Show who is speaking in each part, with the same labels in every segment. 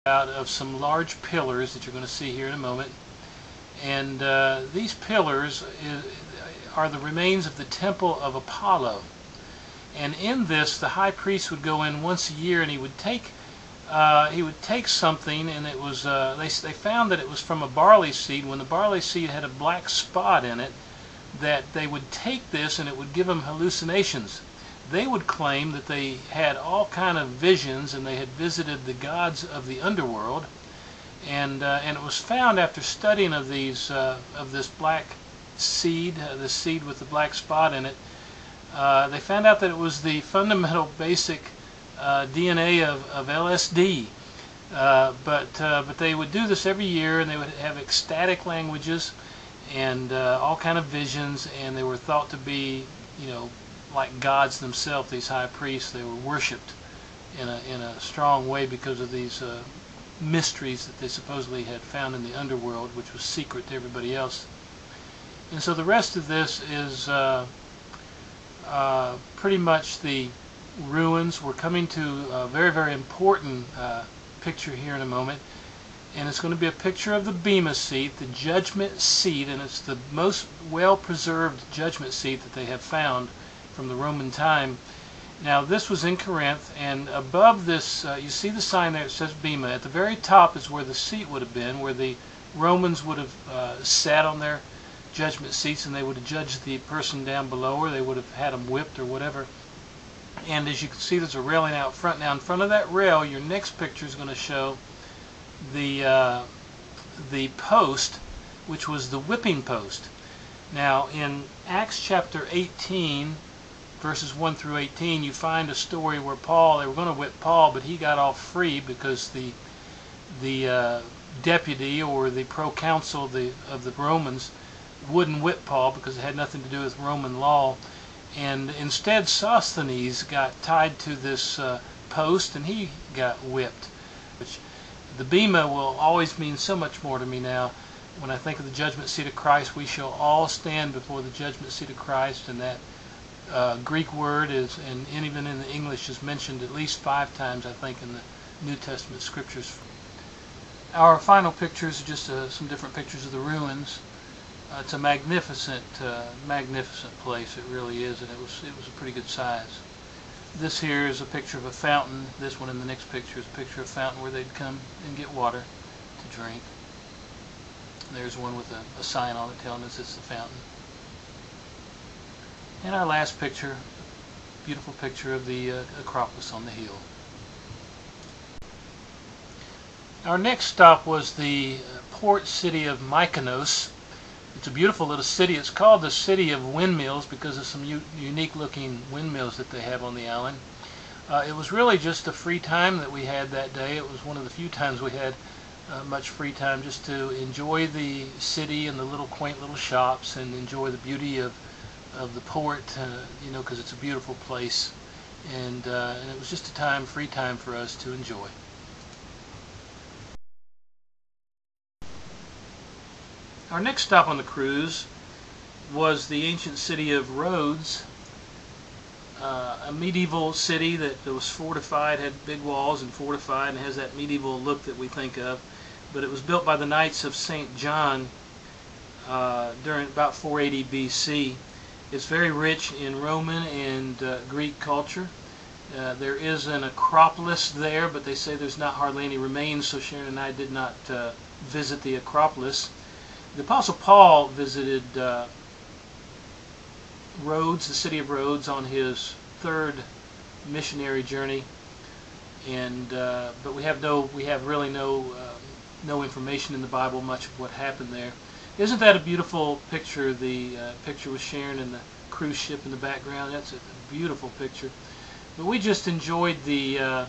Speaker 1: out of some large pillars that you're going to see here in a moment. And these pillars are the remains of the temple of Apollo. And in this, the high priest would go in once a year, and he would take something, and it was they found that it was from a barley seed. When the barley seed had a black spot in it, that they would take this and it would give them hallucinations. They would claim that they had all kind of visions and they had visited the gods of the underworld, and it was found after studying of this black seed, the seed with the black spot in it. They found out that it was the fundamental basic DNA of LSD. But they would do this every year, and they would have ecstatic languages and all kind of visions, and they were thought to be, like gods themselves. These high priests, they were worshipped in a strong way because of these mysteries that they supposedly had found in the underworld, which was secret to everybody else. And so the rest of this is pretty much the ruins. We're coming to a very, very important picture here in a moment, and it's going to be a picture of the Bema seat, the judgment seat, and it's the most well-preserved judgment seat that they have found from the Roman time. Now, this was in Corinth, and above this, you see the sign there, it says Bema. At the very top is where the seat would have been, where the Romans would have sat on their judgment seats, and they would have judged the person down below, or they would have had them whipped or whatever. And as you can see, there's a railing out front. Now, in front of that rail, your next picture is going to show the post, which was the whipping post. Now, in Acts chapter 18, verses 1 through 18, you find a story where they were going to whip Paul, but he got off free because the deputy or the proconsul of the Romans wouldn't whip Paul because it had nothing to do with Roman law. And instead, Sosthenes got tied to this post, and he got whipped. The Bema will always mean so much more to me now. When I think of the judgment seat of Christ, we shall all stand before the judgment seat of Christ, and that Greek word is, and even in the English, is mentioned at least 5 times, I think, in the New Testament scriptures. Our final pictures are just some different pictures of the ruins. It's a magnificent, magnificent place. It really is, and it was a pretty good size. This here is a picture of a fountain. This one in the next picture is a picture of a fountain where they'd come and get water to drink. And there's one with a sign on it telling us it's the fountain. And our last picture, beautiful picture of the Acropolis on the hill. Our next stop was the port city of Mykonos. It's a beautiful little city. It's called the City of Windmills because of some unique looking windmills that they have on the island. It was really just the free time that we had that day. It was one of the few times we had much free time just to enjoy the city and the little quaint little shops and enjoy the beauty of the port, because it's a beautiful place. And it was just a free time for us to enjoy. Our next stop on the cruise was the ancient city of Rhodes, a medieval city that was fortified, had big walls and fortified, and has that medieval look that we think of. But it was built by the Knights of St. John during about 480 BC. It's very rich in Roman and Greek culture. There is an Acropolis there, but they say there's not hardly any remains, so Sharon and I did not visit the Acropolis. The Apostle Paul visited Rhodes, the city of Rhodes, on his 3rd missionary journey, and but we have really no information in the Bible much of what happened there. Isn't that a beautiful picture? The picture with Sharon and the cruise ship in the background. That's a beautiful picture. But we just enjoyed the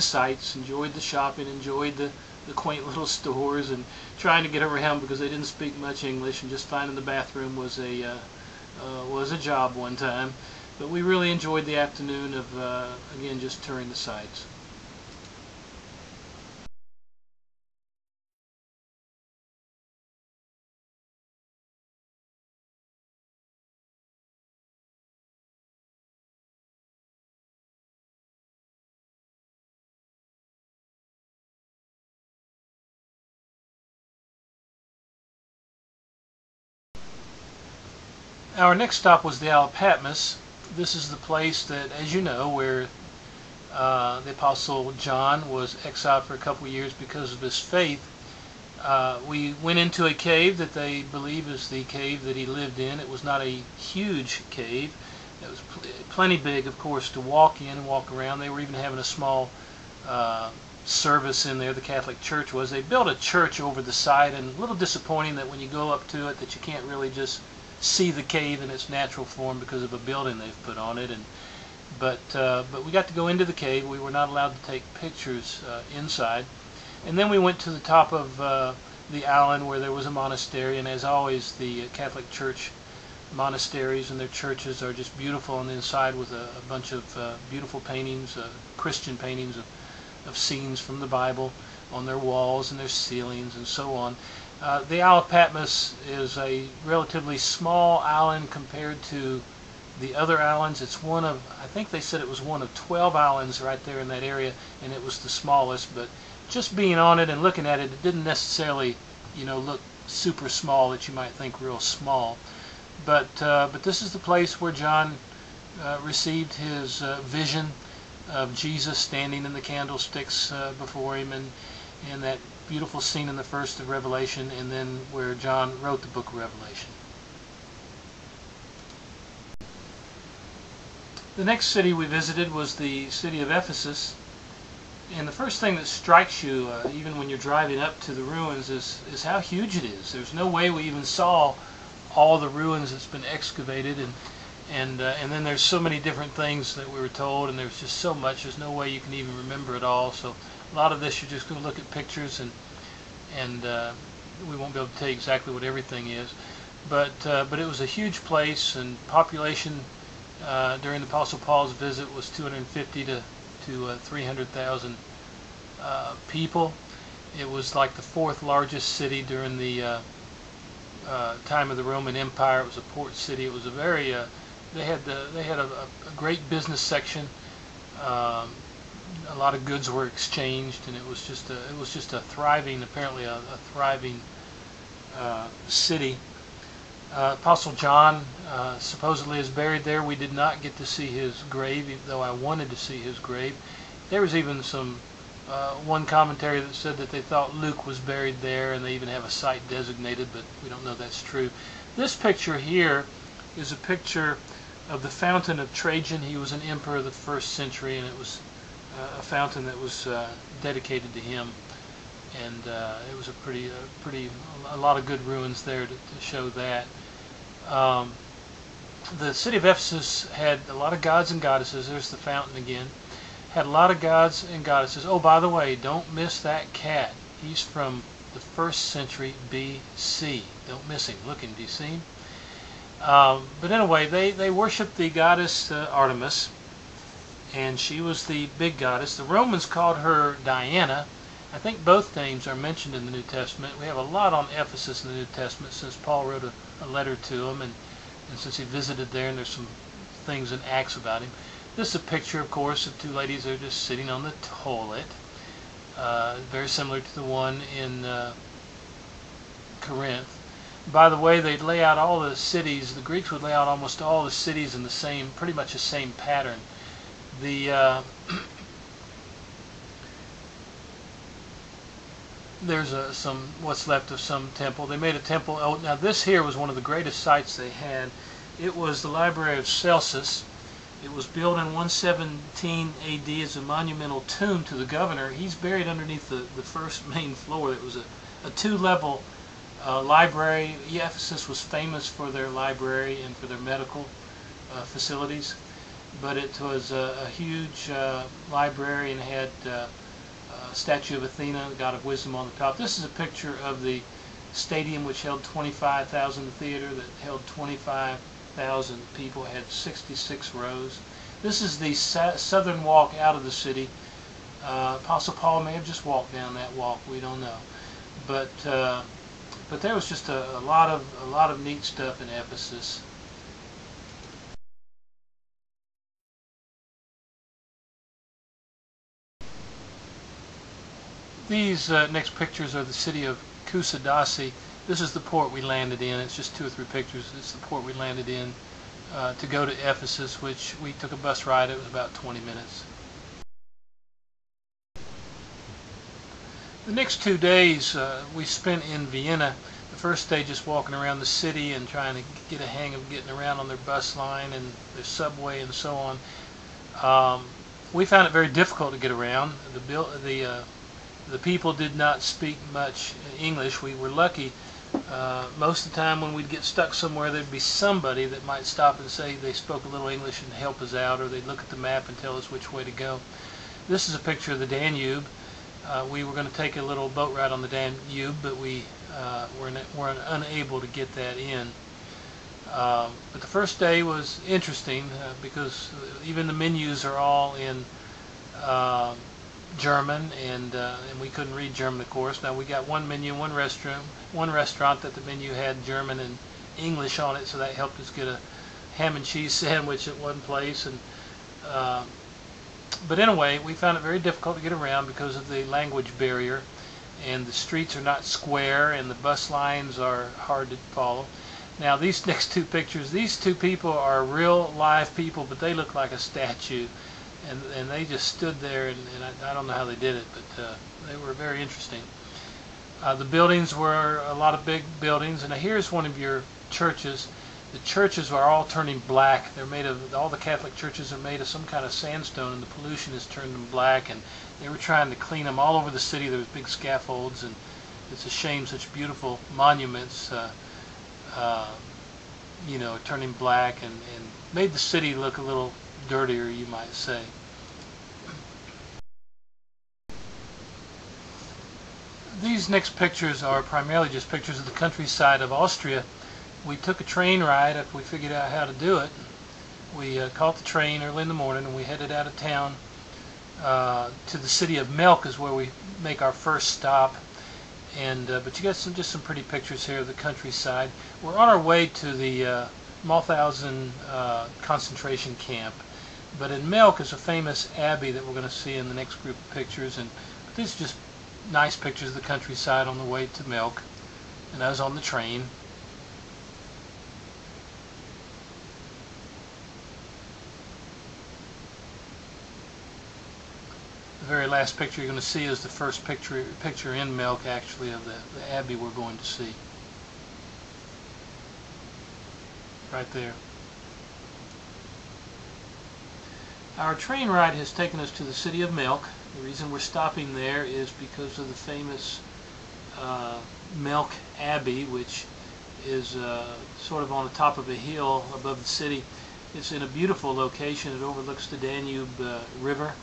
Speaker 1: sights, enjoyed the shopping, enjoyed the quaint little stores, and trying to get around because they didn't speak much English, and just finding the bathroom was a job one time. But we really enjoyed the afternoon of again, just touring the sights. Our next stop was the Isle of Patmos. This is the place that, as you know, where the Apostle John was exiled for a couple of years because of his faith. We went into a cave that they believe is the cave that he lived in. It was not a huge cave. It was plenty big, of course, to walk in and walk around. They were even having a small service in there, the Catholic Church was. They built a church over the side, and a little disappointing that when you go up to it that you can't really just see the cave in its natural form because of a building they've put on it. But we got to go into the cave. We were not allowed to take pictures inside. And then we went to the top of the island where there was a monastery, and as always the Catholic Church monasteries and their churches are just beautiful on the inside, with a bunch of beautiful paintings, Christian paintings of scenes from the Bible on their walls and their ceilings and so on. The Isle of Patmos is a relatively small island compared to the other islands. It's one of, I think they said it was one of 12 islands right there in that area, and it was the smallest. But just being on it and looking at it, it didn't necessarily, look super small that you might think real small. But this is the place where John received his vision of Jesus standing in the candlesticks before him, and that beautiful scene in the first of Revelation, and then where John wrote the book of Revelation. The next city we visited was the city of Ephesus. And the first thing that strikes you, even when you're driving up to the ruins, is how huge it is. There's no way we even saw all the ruins that's been excavated, and then there's so many different things that we were told, and there's just so much. There's no way you can even remember it all. So a lot of this you're just going to look at pictures, and we won't be able to tell you exactly what everything is. But it was a huge place, and population during the Apostle Paul's visit was 250 to 300,000 people. It was like the fourth largest city during the time of the Roman Empire. It was a port city. It was a very they had a great business section. A lot of goods were exchanged, and it was just a thriving, apparently a thriving city. Apostle John supposedly is buried there. We did not get to see his grave, even though I wanted to see his grave. There was even some one commentary that said that they thought Luke was buried there, and they even have a site designated, but we don't know that's true. This picture here is a picture of the fountain of Trajan. He was an emperor of the 1st century, and it was a fountain that was dedicated to him. And it was a lot of good ruins there to show that. The city of Ephesus had a lot of gods and goddesses. There's the fountain again. Had a lot of gods and goddesses. Oh, by the way, don't miss that cat. He's from the 1st century BC. Don't miss him. Look him. Do you see him? But anyway, they worshiped the goddess Artemis, and she was the big goddess. The Romans called her Diana. I think both names are mentioned in the New Testament. We have a lot on Ephesus in the New Testament since Paul wrote a letter to them, and since he visited there, and there's some things in Acts about him. This is a picture, of course, of two ladies that are just sitting on the toilet. Very similar to the one in Corinth. By the way, they'd lay out all the cities. The Greeks would lay out almost all the cities in pretty much the same pattern. There's what's left of some temple. They made a temple. Oh, now this here was one of the greatest sights they had. It was the Library of Celsus. It was built in 117 AD as a monumental tomb to the governor. He's buried underneath the first main floor. It was a two-level library. Ephesus was famous for their library and for their medical facilities, but it was a huge library, and had statue of Athena, the god of wisdom, on the top. This is a picture of the stadium, which held 25,000, the theater that held 25,000 people, had 66 rows. This is the southern walk out of the city. Apostle Paul may have just walked down that walk. We don't know, but there was just a lot of neat stuff in Ephesus. These next pictures are the city of Kusadasi. This is the port we landed in. It's just 2 or 3 pictures. It's the port we landed in to go to Ephesus, which we took a bus ride. It was about 20 minutes. The next 2 days we spent in Vienna. The first day just walking around the city and trying to get a hang of getting around on their bus line and their subway and so on. We found it very difficult to get around. The people did not speak much English. We were lucky. Most of the time when we'd get stuck somewhere, there'd be somebody that might stop and say they spoke a little English and help us out, or they'd look at the map and tell us which way to go. This is a picture of the Danube. We were going to take a little boat ride on the Danube, but we were unable to get that in. But the first day was interesting because even the menus are all in German, and we couldn't read German, of course. Now we got one menu, one restaurant that the menu had German and English on it, so that helped us get a ham and cheese sandwich at one place. And but anyway, we found it very difficult to get around because of the language barrier, and the streets are not square, and the bus lines are hard to follow. Now these next 2 pictures, these 2 people are real live people, but they look like a statue, and they just stood there, and I don't know how they did it, but they were very interesting. The buildings were a lot of big buildings, and here's one of your churches. The churches are all turning black. They're made of, all the Catholic churches are made of some kind of sandstone, and the pollution has turned them black, and they were trying to clean them all over the city. There was big scaffolds, and it's a shame such beautiful monuments you know, turning black, and made the city look a little dirtier, you might say. These next pictures are primarily just pictures of the countryside of Austria. We took a train ride after we figured out how to do it. We caught the train early in the morning, and we headed out of town to the city of Melk is where we make our first stop. And but you got just some pretty pictures here of the countryside. We're on our way to the Mauthausen concentration camp. But in Melk is a famous abbey that we're going to see in the next group of pictures. And these are just nice pictures of the countryside on the way to Melk. And I was on the train. The very last picture you're going to see is the first picture in Melk, actually, of the abbey we're going to see. Right there. Our train ride has taken us to the city of Melk. The reason we're stopping there is because of the famous Melk Abbey, which is sort of on the top of a hill above the city. It's in a beautiful location. It overlooks the Danube River.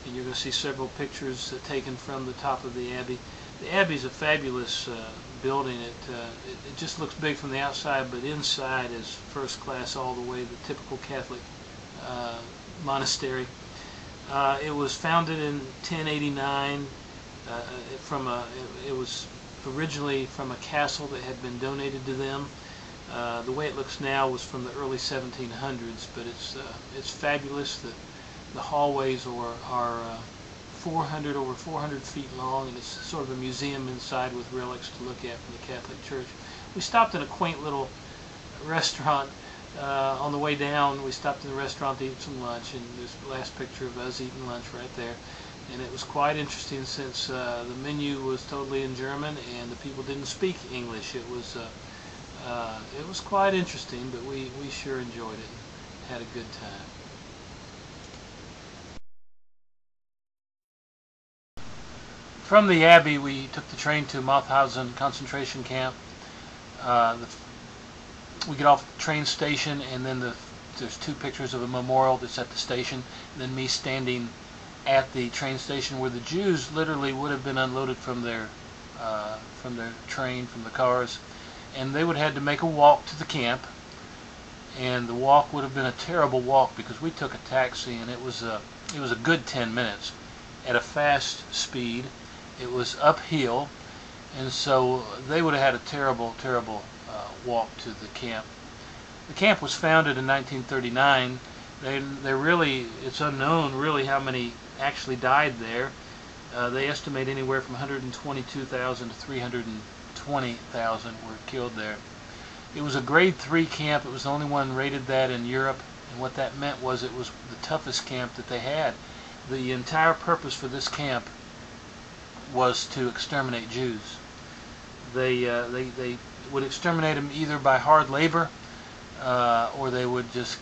Speaker 1: And you're going to see several pictures taken from the top of the abbey. The abbey is a fabulous building. It just looks big from the outside, but inside is first class all the way, the typical Catholic monastery. It was founded in 1089. It was originally from a castle that had been donated to them. The way it looks now was from the early 1700s, but it's fabulous. The hallways are over 400 feet long, and it's sort of a museum inside with relics to look at from the Catholic Church. We stopped in a quaint little restaurant on the way down. We stopped in the restaurant to eat some lunch, and there's the last picture of us eating lunch right there. And it was quite interesting since the menu was totally in German and the people didn't speak English. It was quite interesting, but we sure enjoyed it and had a good time. From the Abbey, we took the train to Mauthausen concentration camp. We get off the train station, and then there's 2 pictures of a memorial that's at the station, and then me standing at the train station where the Jews literally would have been unloaded from their train, from the cars, and they would have had to make a walk to the camp. And the walk would have been a terrible walk because we took a taxi, and it was a good 10 minutes at a fast speed. It was uphill, and so they would have had a terrible walk to the camp. The camp was founded in 1939. It's unknown really how many actually died there. They estimate anywhere from 122,000 to 20,000 were killed there. It was a grade 3 camp. It was the only one rated that in Europe, and what that meant was it was the toughest camp that they had. The entire purpose for this camp was to exterminate Jews. They would exterminate them either by hard labor or they would just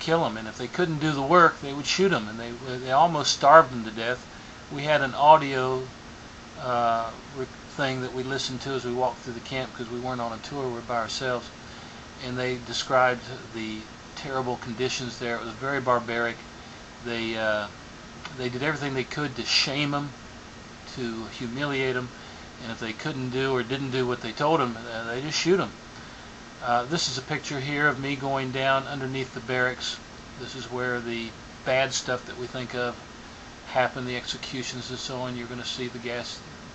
Speaker 1: kill them, and if they couldn't do the work they would shoot them, and they almost starved them to death. We had an audio thing that we listened to as we walked through the camp because we weren't on a tour, we were by ourselves, and they described the terrible conditions there. It was very barbaric. They did everything they could to shame them, to humiliate them, and if they couldn't do or didn't do what they told them, they just shoot them. This is a picture here of me going down underneath the barracks. This is where the bad stuff that we think of happened, the executions and so on. You're going to see the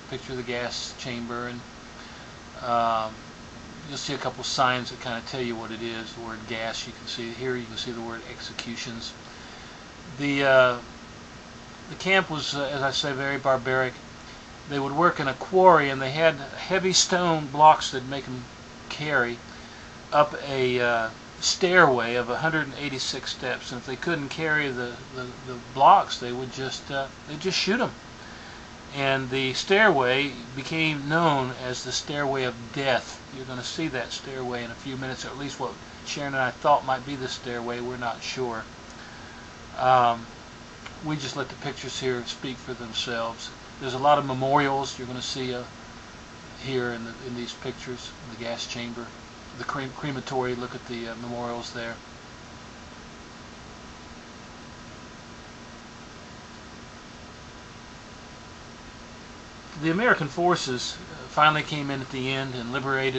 Speaker 1: picture of the gas chamber, and you'll see a couple signs that kind of tell you what it is. The word gas, you can see here, you can see the word executions. The camp was, as I say, very barbaric. They would work in a quarry, and they had heavy stone blocks that make them carry up a stairway of 186 steps, and if they couldn't carry the blocks, they would just shoot them. And the stairway became known as the stairway of death. You're going to see that stairway in a few minutes, or at least what Sharon and I thought might be the stairway. We're not sure. We just let the pictures here speak for themselves. There's a lot of memorials you're going to see here in these pictures. The gas chamber, the crematory. Look at the memorials there. The American forces finally came in at the end and liberated